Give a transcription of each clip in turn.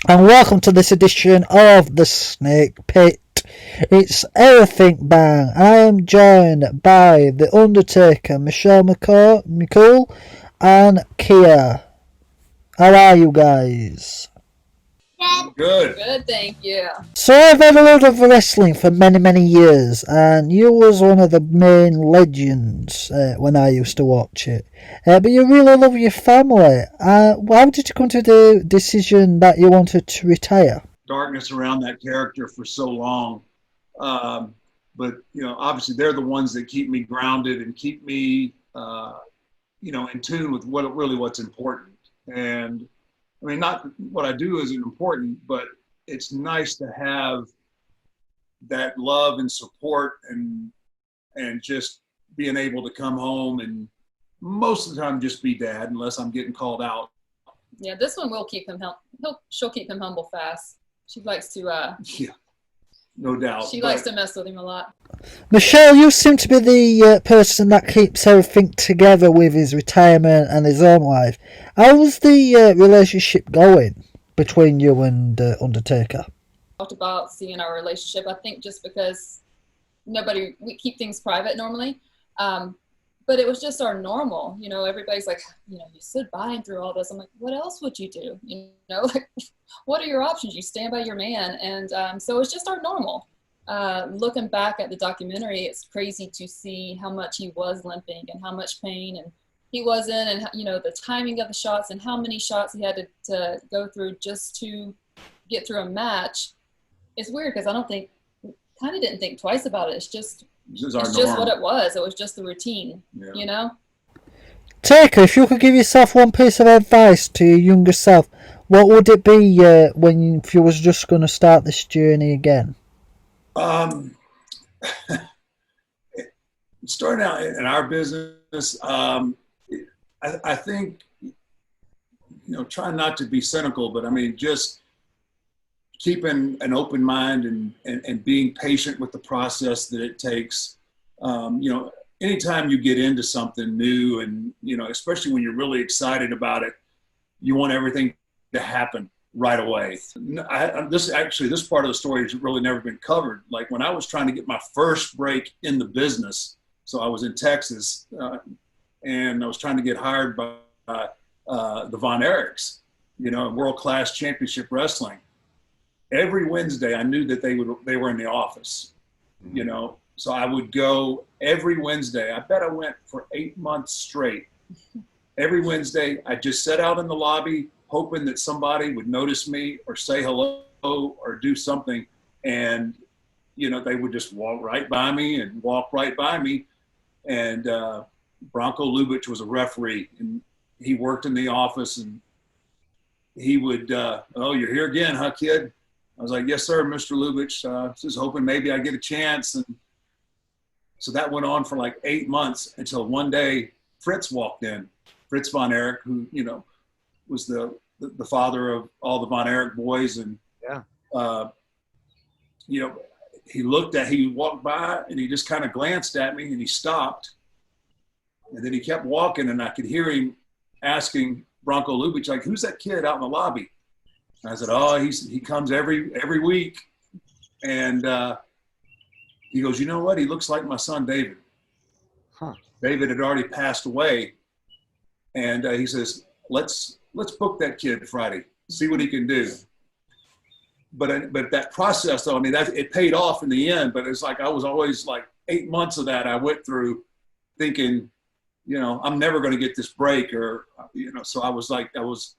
and welcome to this edition of The Snake Pit. It's Everything Bang. I am joined by The Undertaker, Michelle McCool, and Kaia. How are you guys? Good. Good, thank you. So I've had a lot of wrestling for many years, and you was one of the main legends when I used to watch it. But you really love your family. How did you come to the decision that you wanted to retire? Darkness around that character for so long. But, obviously they're the ones that keep me grounded and keep me, in tune with what's important. And I mean, not what I do isn't important, but it's nice to have that love and support and just being able to come home and most of the time just be dad unless I'm getting called out. Yeah, this one will keep him she'll keep him humble fast. She likes to Yeah, no doubt. She likes to mess with him a lot. Michelle, you seem to be the person that keeps everything together with his retirement and his own life. How's the relationship going between you and Undertaker? Talked about seeing our relationship. I think just because we keep things private normally, but it was just our normal. Everybody's like, you stood by him through all this. I'm like, what else would you do? Like, what are your options? You stand by your man, and so it's just our normal. Looking back at the documentary, it's crazy to see how much he was limping and how much pain and he was in, and the timing of the shots and how many shots he had to go through just to get through a match. It's weird because I didn't think twice about it. It's just what it was. It was just the routine, Taker, if you could give yourself one piece of advice to your younger self, what would it be if you was just going to start this journey again? Starting out in our business, I think, trying not to be cynical, but I mean, just keeping an open mind and being patient with the process that it takes. Anytime you get into something new and, especially when you're really excited about it, you want everything to happen right away. This part of the story has really never been covered. Like when I was trying to get my first break in the business, so I was in Texas and I was trying to get hired by the Von Erichs, world-class championship wrestling. Every Wednesday, I knew that they were in the office, so I would go every Wednesday. I bet I went for 8 months straight. Every Wednesday, I just sat out in the lobby, hoping that somebody would notice me or say hello or do something. And, they would just walk right by me. And Bronco Lubitsch was a referee and he worked in the office and he would, oh, you're here again, huh, kid? I was like, yes, sir, Mr. Lubitsch. Just hoping maybe I get a chance. And so that went on for like 8 months until one day Fritz walked in. Fritz Von Erich, who, was the father of all the Von Erich boys. And, he walked by and he just kind of glanced at me and he stopped. And then he kept walking and I could hear him asking Bronco Lubitsch, like, who's that kid out in the lobby? And I said, oh, he comes every week. And he goes, you know what? He looks like my son, David. Huh. David had already passed away. And he says, let's book that kid Friday, see what he can do. But that process, though, I mean, it paid off in the end. But it's like I was always like 8 months of that I went through thinking, I'm never going to get this break, or So I was like, I was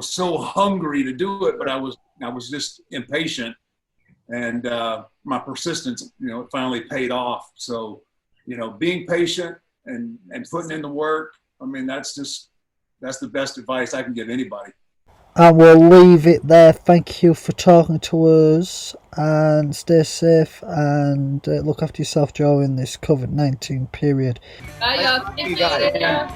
so hungry to do it, but I was just impatient, and my persistence, it finally paid off. So, being patient and putting in the work. I mean, that's the best advice I can give anybody. And we'll leave it there. Thank you for talking to us, and stay safe and look after yourself during this COVID-19 period. Bye, y'all. Thank you.